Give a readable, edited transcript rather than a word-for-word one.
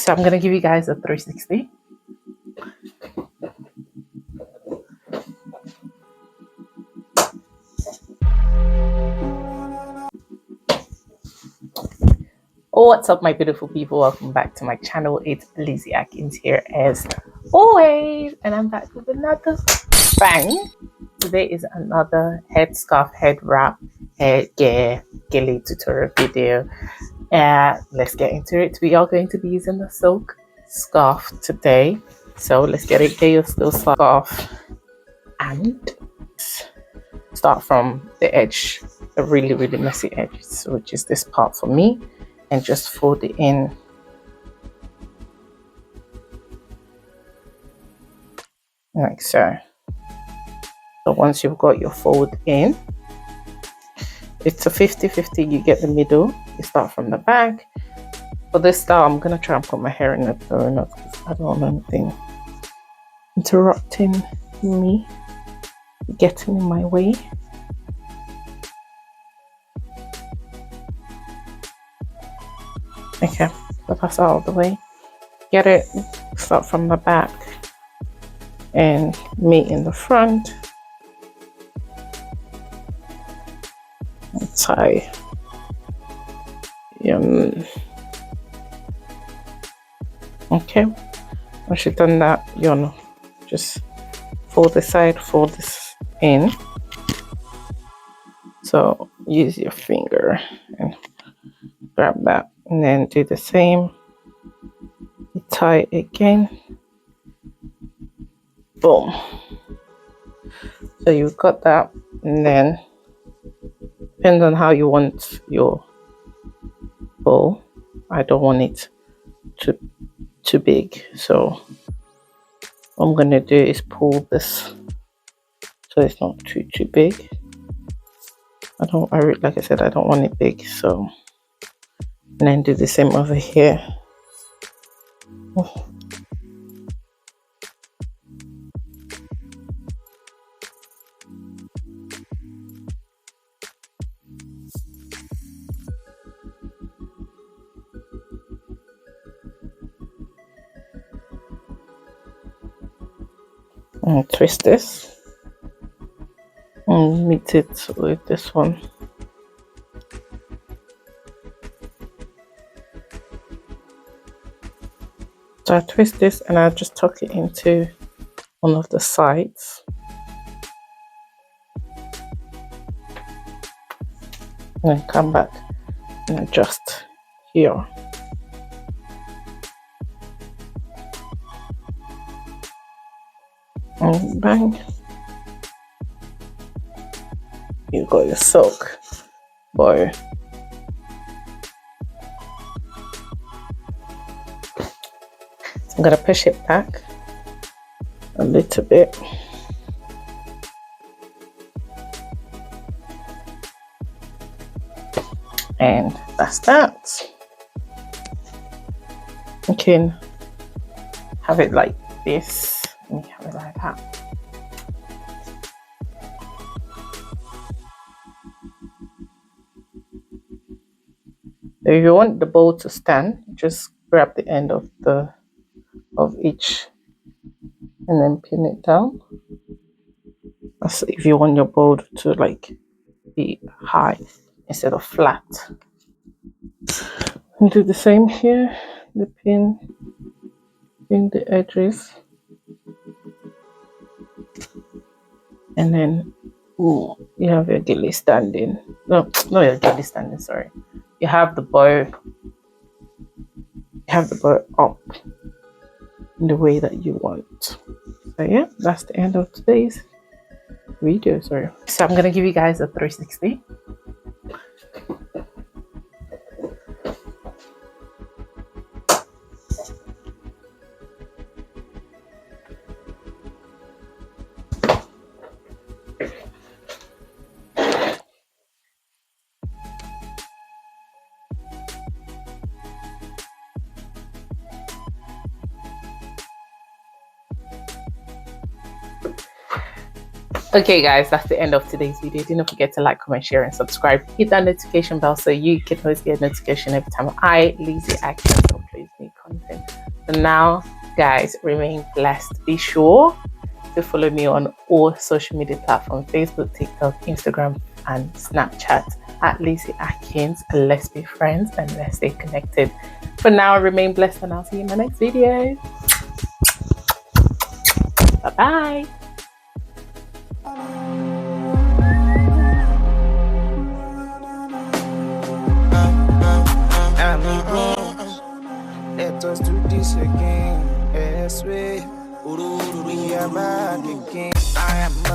So I'm gonna give you guys a 360. Oh, what's up, my beautiful people? Welcome back to my channel. It's Lizzie Atkins here as always, and I'm back with another bang. Today is another headscarf, head wrap, hair gear, gilly tutorial video. Let's get into it. We are going to be using the silk scarf today, so let's get your silk scarf and start from the edge, a really messy edge, which is this part for me, and just fold it in like so. So once you've got your fold in, it's a 50-50. You get the middle, you start from the back. For this style, I'm gonna try and put my hair in a donut because I don't want anything interrupting me, getting in my way. Okay, so that's out of the way. Get it, start from the back and meet in the front. And tie. Okay, once you've done that, just fold this side, fold this in. So use your finger and grab that, and then do the same. You tie again. Boom. So you've got that, and then depends on how you want your bow. I don't want it too big, so what I'm gonna do is pull this so it's not too big. Like I said, I don't want it big, so, and then do the same over here. And twist this and meet it with this one. So I twist this and I just tuck it into one of the sides. And then come back and adjust here. And bang, you got your silk bow. I'm gonna push it back a little bit. And that's that. You can have it like this. Let me have it like that. So if you want the bow to stand, just grab the end of each and then pin it down. That's if you want your bow to like be high instead of flat. And do the same here. The pin the edges, and then you have your gilly standing. No, not your gilly standing. Sorry, you have the bow. You have the bow up in the way that you want. So yeah, that's the end of today's video. Sorry. So I'm gonna give you guys a 360. Okay guys, that's the end of today's video. Do not forget to like, comment, share and subscribe. Hit that notification bell so you can always get a notification every time I, Lizzie Atkins, upload new content. For now, guys, remain blessed. Be sure to follow me on all social media platforms: Facebook, TikTok, Instagram, and Snapchat at Lizzie Atkins. Let's be friends and let's stay connected. For now, remain blessed, and I'll see you in my next video. Bye bye. Let us do this again. Yes, we are back again. I am